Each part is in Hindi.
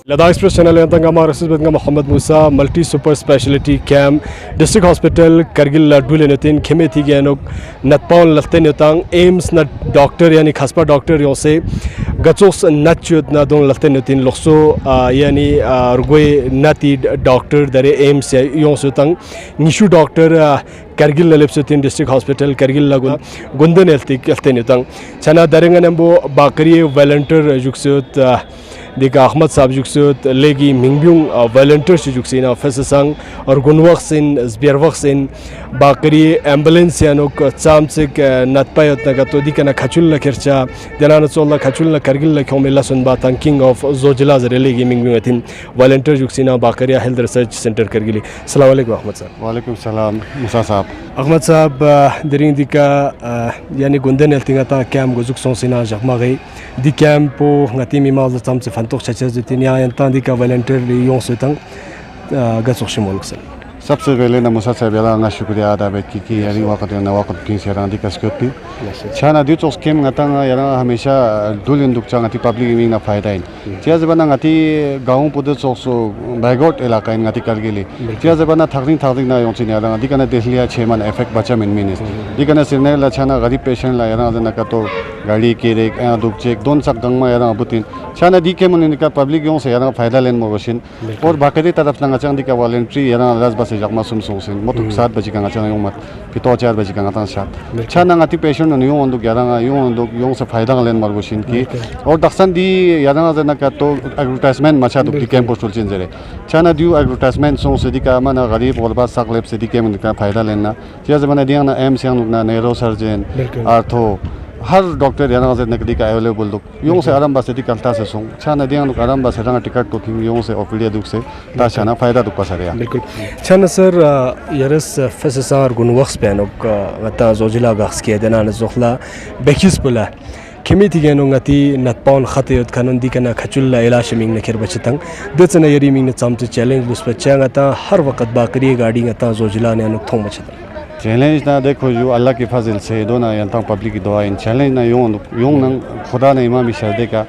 लद्दाख एक्सप्रेस चैनल यंतंगा Rashid Mohammad Musa multi super speciality camp district hospital Kargil डुलेनतिन खेमे थी गयानुक नतपाउन लत्ते न्योतांग एम्स न डॉक्टर यानी खासपा डॉक्टर यों से गचोस नच्युत न दों लत्ते न्योतिन लोक्सो यानी रुगवे नती डॉक्टर दरे एम्स यों से तंग निशु डॉक्टर करगिल लेप्सुतिन डिस्ट्रिक्ट हॉस्पिटल करगिल लगुन गुंदन एल्ते न्योतांग छना दरेंगनबो बाकरी वॉलंटियर जुक्सुत दिका अहमद साहब जुक्सुत लेगी मिंगब्यूंग वॉलंटियर जुक्सिन ऑफिसर और गुनवक्सिन ज़बियरवक्सिन बाकरी एम्बुलेंस यानुक चामसिक नतपायत नगतो दिकना खचुल खर्चा दनान सोल्ला खचुल करगिल खोमेला सुनबा किंग ऑफ जोजिला जरे लेगी मिंगब्यूंग थिन वॉलंटियर जुक्सिना बाकरिया हेल्थ रिसर्च सेंटर करगिली। अस्सलाम वालेकुम अहमद साहब। वालेकुम सलाम मूसा साहब। अहमद साहब दरिंग दिका यानी गुंदन एल्तिंगता कैम्प गुजुक सोसिना जखमा गई दि Campo ngati mi mal tam se fantok chacha zetinia yantan dika volunteer young sutang gasoshimoluksan सबसे पहले ना मूसा साहब याला शुक्रिया अदा बेट की यानी वक्त ना वक्त की सेरांदी कसकती छाना दियो चोस केम ngata याला हमेशा दुलिन दुकचा ngati पब्लिक मिंग ना फायदा है चिया जबना ngati गांव पुदे चोसो बाइगोट इलाका इन ngati करगिली चिया जबना थागरिंग ना योंचिन याला ngati कने देहलिया छेमन इफेक्ट बचा मिन मिनिस दिकने सिरने ला छाना गरीब पेशेंट ला याला जना का तो गाड़ी के रे दुकचे दोन सक दंग मा याला बुतिन छाना दी के मन का पब्लिक यों से याला फायदा लेन मोगोशिन और बाकरी तरफ ना चंग दिका वॉलंटरी याला राज बस जगमा सुम सोसिन मोटुक 7 बजे का चंग यों मत पितो 4 बजे का ता साथ छाना ngati पेशेंट न यों अंदु याला यों से फायदा लेन मोगोशिन की और दक्षन दी याला जना का तो एडवर्टाइजमेंट मचा दुक कैंप पोस्टल चेंज रे छाना दियो एडवर्टाइजमेंट सो से दिका माना गरीब और बात सकलेप से दिके मन का फायदा लेना चिया जमाना दिया ना एम से ना नेरो सर्जन आर्थो हर डॉक्टर याना से नकदी का अवेलेबल दुक यों से आराम बस दिकलता से सों छाना दिया नु आराम बस रंगा टिकट तो किंग यों से ओपीडी दुक से ता छाना फायदा दुक पसरिया बिल्कुल छाना सर यरस फससार गुनवक्स पेनोक गता जोजिला गक्स के देना न जोखला बेकिस बुला खेमी गनो ngati natpaun khatayot kanon dikana khachulla ila shiming ne khir bachitang detsana yari ming ne chamte challenge buspa changa ta har waqt bakri गाड़ी ngata zojila ne anuk thong bachitang challenge ना देखो जो अल्लाह की फजल से दो ना यंता पब्लिक की दुआ इन चैलेंज ना यों ना खुदा ने इमाम शहदे का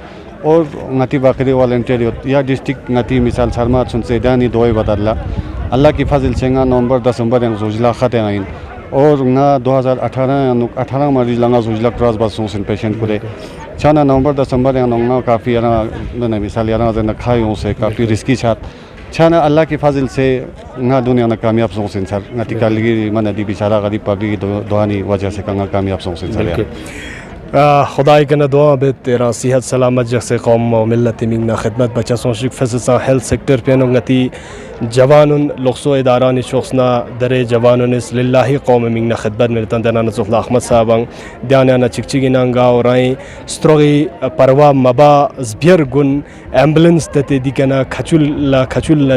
और ngati bakri वॉलंटियर या डिस्ट्रिक्ट ngati मिसाल शर्मा सुन से दानी दुआ बदला अल्लाह की फजल से नवंबर दिसंबर में जोजिला खते आइन और ना 2018 मरीज लंगा जोजिला क्रॉस बस सुन पेशेंट को छाना नवंबर दिसंबर में काफ़ी ना मिसाल याना जना खायों से काफ़ी रिस्की छात छाना अल्लाह की फजल से ना दुनिया में कामयाब सोचें sir ngati kalgi mana di bicara gadi public दुआनी वजह से कंगा कामयाब सोचें सर खुदाई का दुआ बे तेरा सेहत सलामत जैसे कौम और मिलत मिंगना खिदमत बचा सोशिक फैससा हेल्थ सेक्टर पे नंगती जवानुन लोक्सो इदारा निशोसना दरे जवानुन इस लिल्लाही कौम मिंगना खिदमत में तंदना नज़ुल्ला अहमद साहब ध्यान आना चिकचिगी नांगा और आई स्ट्रोगी परवा मबा ज़बियर गुन एम्बुलेंस तते दिकना खचुल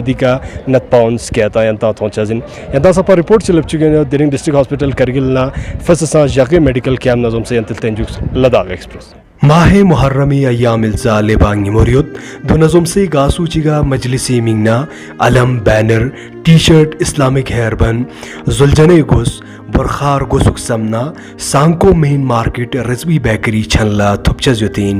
दिका नत पाउंड्स के आता यंता थोंचाजिन यंता सपा रिपोर्ट चलप चुके दिरिंग डिस्ट्रिक्ट हॉस्पिटल करगिल ना फैससा जाके मेडिकल कैम्प नज़म से यंतल तेंजुक्स लद्दाख एक्सप्रेस माह मुहर्रमी अय्यामिल ज़ालिबांग निमोरियत दुनज़म से गासूचिगा मजलिसी मिंगना अलम बैनर टी शर्ट इस्लामिक हेयरबन जुलजने गुस बुरखार गुसुक समना सांको मेन मार्केट रिजवी बेकरी छनला थुपचा जुतीन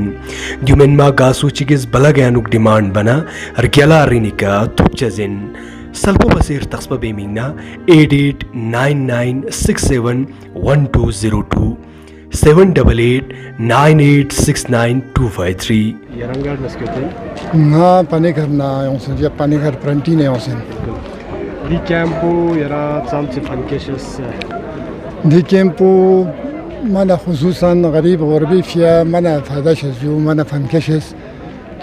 द्युमेनमा गासूचिगिस बलगयानुक डिमांड बना रकेला रिनिका थुपचा जिन सल्पो बसेर तक्सबा बेमिंगना 8899671202 788986925 यरंगार नस्केते ना पानी करना योंसन जे पानी कर प्रिंटी ने योंसन दी कैंपो यरा चाम से फनकेशस दी कैंपो माना खुसूसन गरीब गरबी फिया माना फायदा शजू माना फनकेशस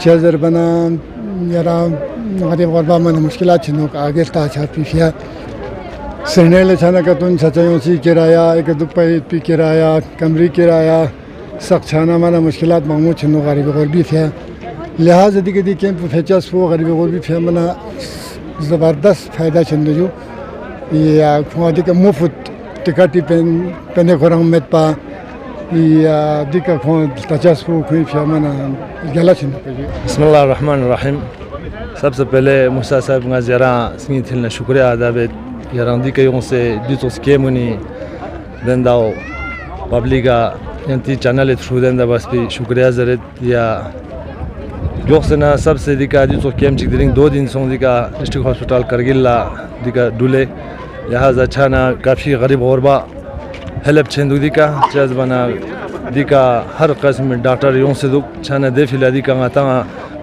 चेजर बना यरा गरीब गरबा माना मुश्किलात चनो आगे ता चापी फिया सिरनेल छाना का तुन सचायों सी किराया एक दुपई पी किराया कमरी किराया सख्त छाना माना मुश्किलात मामू छनो गरीब गरबी फिया लिहाज दी कैंप फेचस वो गरीब गरबी फिया माना ज़बरदस्त फ़ायदा चंदो जो या खुआदी का मुफ्त टिकटी पेने खुरंग में पा या दिका खुआ तचास को खुई फिया माना गला चंदो बिस्मिल्लाहिर्रहमानिर्रहीम सबसे पहले मूसा साहब का ज़रा स्नी थिलना शुक्रिया अदा बे यारांदी के यों से डिटोस के मुनी देंदाओ पब्लिका यंती चैनल थ्रू देंदा बस भी शुक्रिया ज़रूरत या जोक्सना सबसे दिका जो केम चिकदिंग 2 दिन सों दिका डिस्ट्रिक्ट हॉस्पिटल करगिल दिका डुले लिहाजा छाना काफ़ी गरीब गरबा हेल्प छेंदु दिका चेज बना दिका हर किस्म डॉक्टर यों से दुक छाना दे फिला दिका गाता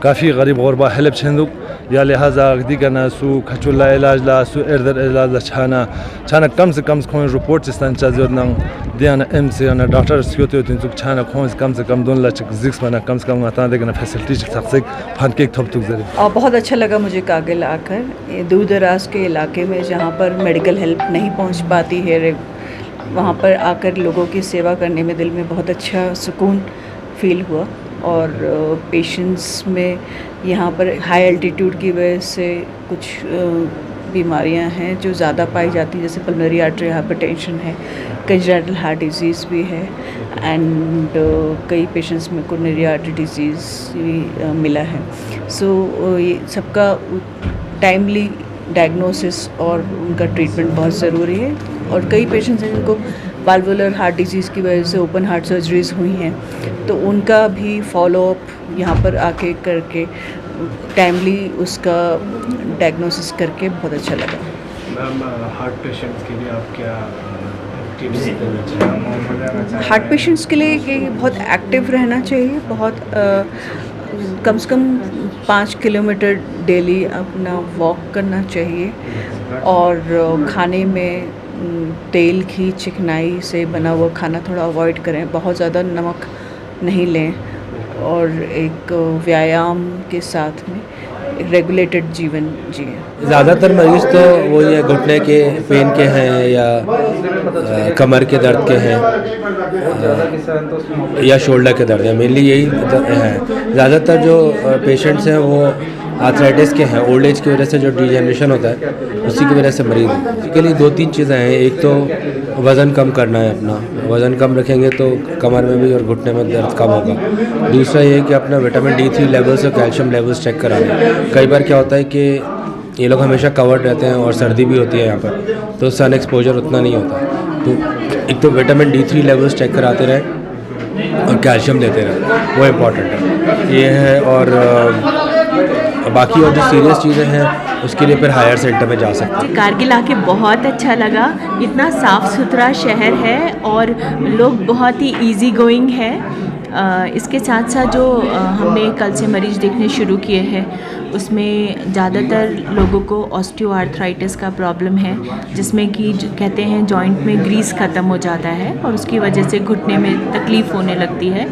काफ़ी गरीब गरबा हेल्प छेंदु या लिहाजा दिका ना सु खचुला इलाज ला सु एरदर इलाज ला छाना कम से कम खों रिपोर्ट इस्तान चाजो नंग दियाना एम से ना डॉक्टर स्योतो तिन सुक छाना खों कम से कम 2 लाख जिक्स बना कम से कम गाता देगा फैसिलिटी सक्सेस फन के थप तुक जरे। और बहुत अच्छा लगा मुझे कारगिल आकर, दूर दराज के इलाके में जहाँ पर मेडिकल हेल्प नहीं पहुँच पाती है, वहाँ पर आकर लोगों की सेवा करने में दिल में बहुत अच्छा सुकून फील हुआ। और पेशेंट्स में यहाँ पर हाई एल्टीट्यूड की वजह से कुछ बीमारियाँ हैं जो ज़्यादा पाई जाती हैं, जैसे पल्मोनरी आर्टरी हाइपरटेंशन है, कंजेनिटल हार्ट डिजीज़ भी है एंड कई पेशेंट्स में कोरोनरी आर्टरी डिजीज़ भी मिला है। सो ये सबका टाइमली डायग्नोसिस और उनका ट्रीटमेंट बहुत ज़रूरी है। और कई पेशेंट्स हैं जिनको वाल्वुलर हार्ट डिजीज़ की वजह से ओपन हार्ट सर्जरीज हुई हैं, तो उनका भी फॉलोअप यहाँ पर आके करके टाइमली उसका डायग्नोसिस करके बहुत अच्छा लगा। मैम हार्ट पेशेंट्स के लिए आप क्या टिप्स देना चाहिए? हार्ट पेशेंट्स के लिए कि बहुत एक्टिव रहना चाहिए, बहुत कम से कम 5 किलोमीटर डेली अपना वॉक करना चाहिए और खाने में तेल घी चिकनाई से बना हुआ खाना थोड़ा अवॉइड करें, बहुत ज़्यादा नमक नहीं लें और एक व्यायाम के साथ में रेगुलेटेड जीवन जिए। ज़्यादातर मरीज़ तो वो ये घुटने के पेन के हैं या कमर के दर्द के हैं या शोल्डर के दर्द है, मेनली यही है। ज़्यादातर जो पेशेंट्स हैं वो आर्थराइटिस के हैं, ओल्ड एज की वजह से जो डिजेनरेशन होता है उसी की वजह से मरीज़ हैं। इसके लिए 2-3 चीज़ें हैं। एक तो वज़न कम करना है अपना, वज़न कम रखेंगे तो कमर में भी और घुटने में दर्द कम होगा। दूसरा ये कि अपना विटामिन D3 लेवल्स और कैल्शियम लेवल्स चेक कराना। कई बार क्या होता है कि ये लोग हमेशा कवर्ड रहते हैं और सर्दी भी होती है यहाँ पर, तो सन एक्सपोजर उतना नहीं होता, तो एक तो विटामिन D3 लेवल्स चेक कराते रहें और कैल्शियम देते रहें, वो इम्पॉर्टेंट है ये है। और बाकी और जो सीरियस चीज़ें हैं उसके लिए फिर हायर सेंटर में जा सकते हैं। कारगिल आके बहुत अच्छा लगा, इतना साफ़ सुथरा शहर है और लोग बहुत ही इजी गोइंग है। इसके साथ साथ जो हमने कल से मरीज़ देखने शुरू किए हैं उसमें ज़्यादातर लोगों को ऑस्टियोआर्थराइटिस का प्रॉब्लम है, जिसमें कि कहते हैं जॉइंट में ग्रीस ख़त्म हो जाता है और उसकी वजह से घुटने में तकलीफ़ होने लगती है।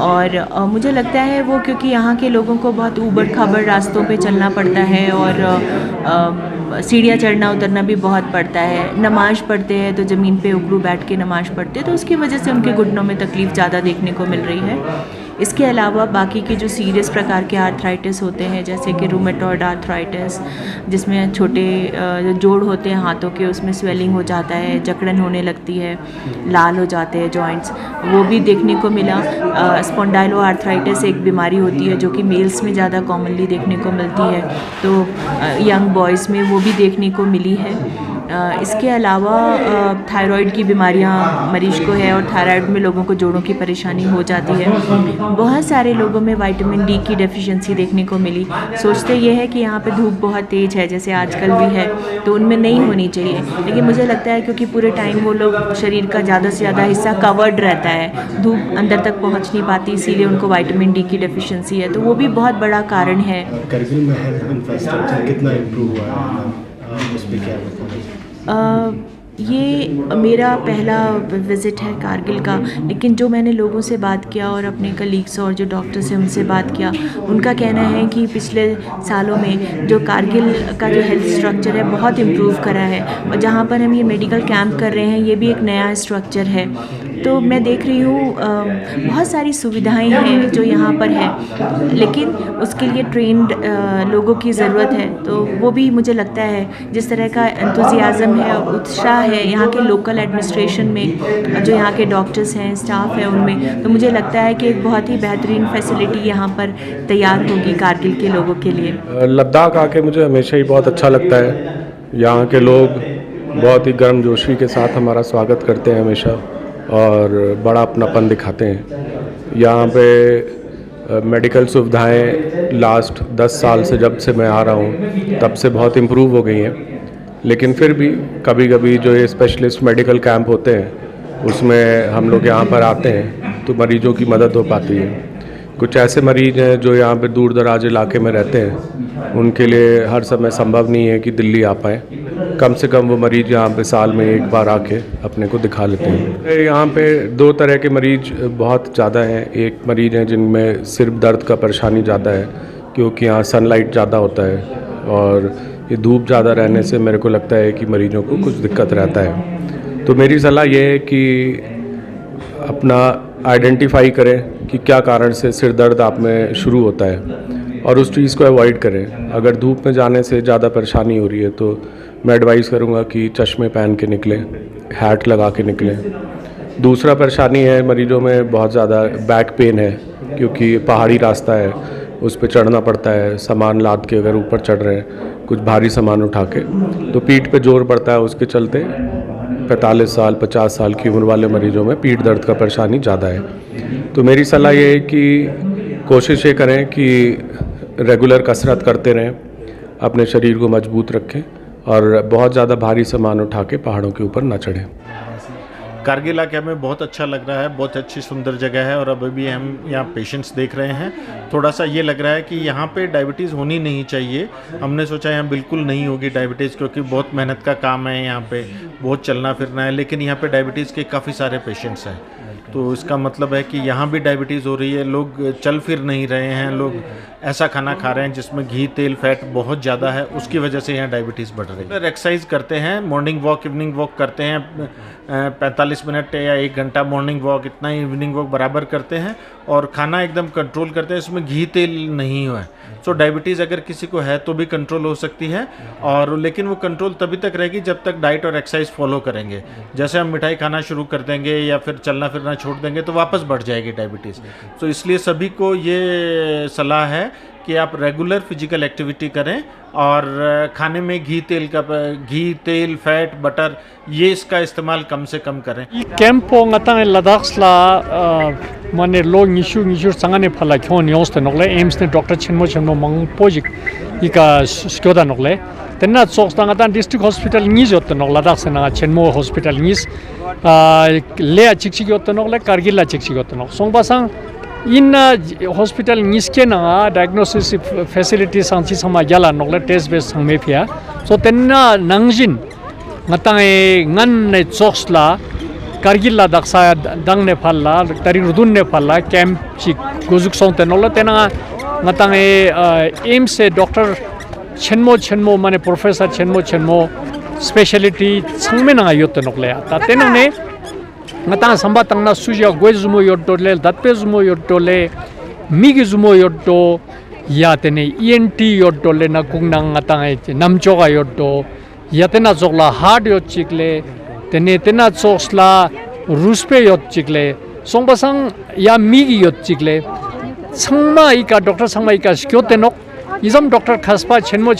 और मुझे लगता है वो क्योंकि यहाँ के लोगों को बहुत ऊबड़ खाबड़ रास्तों पे चलना पड़ता है और सीढ़ियाँ चढ़ना उतरना भी बहुत पड़ता है। नमाज़ पढ़ते हैं तो ज़मीन पे उखड़ू बैठ के नमाज़ पढ़ते हैं, तो उसकी वजह से उनके घुटनों में तकलीफ़ ज़्यादा देखने को मिल रही है। इसके अलावा बाकी के जो सीरियस प्रकार के आर्थराइटिस होते हैं, जैसे कि रूमेटॉइड आर्थराइटिस, जिसमें छोटे जोड़ होते हैं हाथों के, उसमें स्वेलिंग हो जाता है, जकड़न होने लगती है, लाल हो जाते हैं जॉइंट्स, वो भी देखने को मिला। स्पॉन्डाइलो आर्थराइटिस एक बीमारी होती है जो कि मेल्स में ज़्यादा कॉमनली देखने को मिलती है, तो यंग बॉयज़ में वो भी देखने को मिली है। इसके अलावा थायराइड की बीमारियां मरीज़ को है और थायराइड में लोगों को जोड़ों की परेशानी हो जाती है। बहुत सारे लोगों में विटामिन D की डेफिशिएंसी देखने को मिली। सोचते ये है कि यहाँ पे धूप बहुत तेज़ है, जैसे आजकल भी है, तो उनमें नहीं होनी चाहिए, लेकिन मुझे लगता है क्योंकि पूरे टाइम वो लोग शरीर का ज़्यादा से ज़्यादा हिस्सा कवर्ड रहता है, धूप अंदर तक पहुँच नहीं पाती, इसीलिए उनको विटामिन D की डेफिशिएंसी है, तो वो भी बहुत बड़ा कारण है। कारगिल में हेल्थ इंफ्रास्ट्रक्चर कितना इम्प्रूव हुआ है, उस पर क्या बताएं? ये मेरा पहला विज़िट है कारगिल का, लेकिन जो मैंने लोगों से बात किया और अपने कलीग्स और जो डॉक्टर्स हैं उनसे बात किया, उनका कहना है कि पिछले सालों में जो कारगिल का जो हेल्थ स्ट्रक्चर है बहुत इम्प्रूव करा है, और जहाँ पर हम ये मेडिकल कैंप कर रहे हैं ये भी एक नया स्ट्रक्चर है। तो मैं देख रही हूँ बहुत सारी सुविधाएं हैं जो यहाँ पर है, लेकिन उसके लिए ट्रेंड लोगों की ज़रूरत है। तो वो भी मुझे लगता है जिस तरह का एंथुजियाज़म है और उत्साह है यहाँ के लोकल एडमिनिस्ट्रेशन में, जो यहाँ के डॉक्टर्स हैं, स्टाफ है उनमें, तो मुझे लगता है कि एक बहुत ही बेहतरीन फैसिलिटी यहाँ पर तैयार होगी कारगिल के लोगों के लिए। लद्दाख आके मुझे हमेशा ही बहुत अच्छा लगता है। यहाँ के लोग बहुत ही गर्मजोशी के साथ हमारा स्वागत करते हैं हमेशा, और बड़ा अपनापन दिखाते हैं। यहाँ पे मेडिकल सुविधाएं लास्ट 10 साल से जब से मैं आ रहा हूँ तब से बहुत इम्प्रूव हो गई हैं, लेकिन फिर भी कभी कभी जो ये स्पेशलिस्ट मेडिकल कैंप होते हैं उसमें हम लोग यहाँ पर आते हैं तो मरीजों की मदद हो पाती है। कुछ ऐसे मरीज हैं जो यहाँ पे दूर दराज इलाके में रहते हैं, उनके लिए हर समय संभव नहीं है कि दिल्ली आ पाएँ। कम से कम वो मरीज यहाँ पे साल में एक बार आके अपने को दिखा लेते हैं। यहाँ पे 2 तरह के मरीज बहुत ज़्यादा हैं। एक मरीज हैं जिनमें सिर्फ दर्द का परेशानी ज़्यादा है क्योंकि यहाँ सनलाइट ज़्यादा होता है और ये धूप ज़्यादा रहने से मेरे को लगता है कि मरीजों को कुछ दिक्कत रहता है। तो मेरी सलाह ये है कि अपना आइडेंटिफाई करें कि क्या कारण से सिर दर्द आप में शुरू होता है और उस चीज़ को अवॉइड करें। अगर धूप में जाने से ज़्यादा परेशानी हो रही है तो मैं एडवाइस करूँगा कि चश्मे पहन के निकलें, हैट लगा के निकलें। दूसरा परेशानी है मरीजों में बहुत ज़्यादा बैक पेन है क्योंकि पहाड़ी रास्ता है, उस पर चढ़ना पड़ता है। सामान लाद के अगर ऊपर चढ़ रहे हैं कुछ भारी सामान उठा के तो पीठ पे जोर पड़ता है, उसके चलते 45 साल 50 साल की उम्र वाले मरीजों में पीठ दर्द का परेशानी ज़्यादा है। तो मेरी सलाह ये है कि कोशिश ये करें कि रेगुलर कसरत करते रहें, अपने शरीर को मजबूत रखें और बहुत ज़्यादा भारी सामान उठा के पहाड़ों के ऊपर ना चढ़ें। कारगिल इलाके में बहुत अच्छा लग रहा है, बहुत अच्छी सुंदर जगह है और अभी भी हम यहाँ पेशेंट्स देख रहे हैं। थोड़ा सा ये लग रहा है कि यहाँ पे डायबिटीज़ होनी नहीं चाहिए। हमने सोचा यहाँ बिल्कुल नहीं होगी डायबिटीज़ क्योंकि बहुत मेहनत का काम है, यहाँ पे बहुत चलना फिरना है, लेकिन यहाँ पे डायबिटीज़ के काफ़ी सारे पेशेंट्स हैं। तो इसका मतलब है कि यहाँ भी डायबिटीज़ हो रही है, लोग चल फिर नहीं रहे हैं, लोग ऐसा खाना खा रहे हैं जिसमें घी तेल फैट बहुत ज़्यादा है, उसकी वजह से यहाँ डायबिटीज़ बढ़ रही है। एक्सरसाइज करते हैं, मॉर्निंग वॉक इवनिंग वॉक करते हैं, 45 मिनट या 1 घंटा मॉर्निंग वॉक, इतना ही इवनिंग वॉक बराबर करते हैं और खाना एकदम कंट्रोल करते हैं, इसमें घी तेल नहीं है। सो डायबिटीज़ अगर किसी को है तो भी कंट्रोल हो सकती है, और लेकिन वो कंट्रोल तभी तक रहेगी जब तक डाइट और एक्सरसाइज फॉलो करेंगे। जैसे हम मिठाई खाना शुरू कर देंगे या फिर चलना फिरना छोड़ देंगे तो वापस बढ़ जाएगी डायबिटीज़। तो इसलिए सभी को ये सलाह है कि आप रेगुलर फिजिकल एक्टिविटी करें और खाने में घी तेल फैट बटर ये इसका इस्तेमाल कम से कम करें। कैंपो ngata लद्दाख ला माने लो निशु संगाने फला क्यों न्यूज़ ते नोले एम्स ने डॉक्टर छिनमो मंग पोजिक इका स्क्योदा नोले तेना सोक्स ngata डिस्ट्रिक्ट हॉस्पिटल निज होते नोले लद्दाख से ना छिनमो हॉस्पिटल निज ले चिकचिक होते नोले कारगिल ला चिकचिक होते नोले सोंगबासांग इन हॉस्पिटल निस्के ना डायग्नोसिस फैसिलिटी सांची समा याला नोले टेस्ट बेस संगे फिया सो तेना नंगजिन ngatae ngan ne choksla kargil la daksa dang ne phalla tari rudun ne phalla camp chi gozuk song te nol tena ngatae aim se doctor chenmo mane professor chenmo specialty changme na yot nokle ta tena ne ngata samba tangna suja goizumo yotole datpezumo yotole migizumo yotto ya tene ENT yotole na kungnang ngatae namchoga yotto यातना चोकला हार्ड योत चिकले तेने तेना चोक्सला रुस्पे योत चिकले सोंगबासांग या मिगी योत चिकले संगमा इका डॉक्टर संगमा इका स्क्योतेनोक इजम डॉक्टर खासपा छेनमो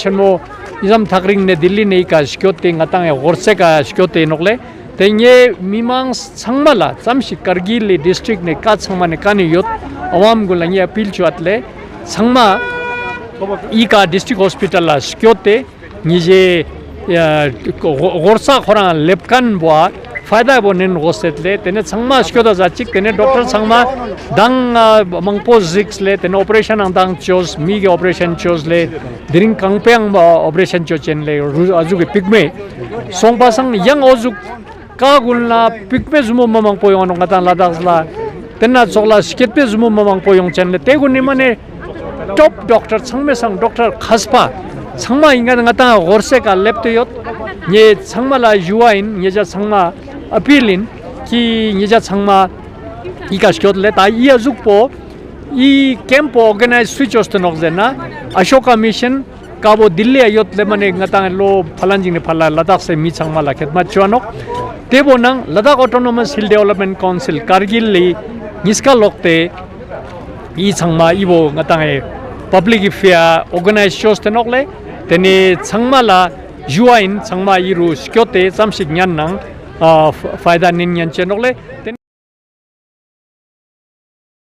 इजम थाकरिंग ने दिल्ली ने इका स्क्योते ngatae गोरसे का स्क्योते नोकले तेंगे मिमांग संगमाला चामसी कारगिल डिस्ट्रिक्ट ने का संगमा ने कानी योत अवाम गुलांगी अपील चुआतले संगमा इका डिस्ट्रिक्ट हॉस्पिटल ला स्क्योते निजे गोरसा खोरा लेपकान बुआ फायदा बोनेन गोसेतले तेने संगमा स्क्योदा जाचिक तेने डॉक्टर संगमा दंग मंगपो जिक्स ले तेने ऑपरेशन अंदांग चोस मी के ऑपरेशन चोस ले दिरिंग कंगपेंग ऑपरेशन चोचेन ले अजु के पिगमे सोंगपासंग यंग अजु का गुलना पिगमे जुमो ममंग पोयों नंगता लदासला तेना चोला स्केटपे जुमो ममंग पोयों चेन ले तेगुनी मने टॉप डॉक्टर संगमे संग डॉक्टर खासपा संगमा इंगा ngata gorse ka lepto yot ye sangmala yuain ye ja sangma apilin ki ye ja sangma ika skot le ta ye zukpo I camp organize switch osto nokzena ashoka mission kabo dilli ayot le mane ngata lo phalanjing ne phala ladakh se mi sangmala khetma chuanok tebo nang ladakh autonomous hill development council kargil li niska lokte I sangma ibo ngata public affair organize shows tenokle teni changmala yuain changma iru skyote chamsik nyan nang faida nin yan chenokle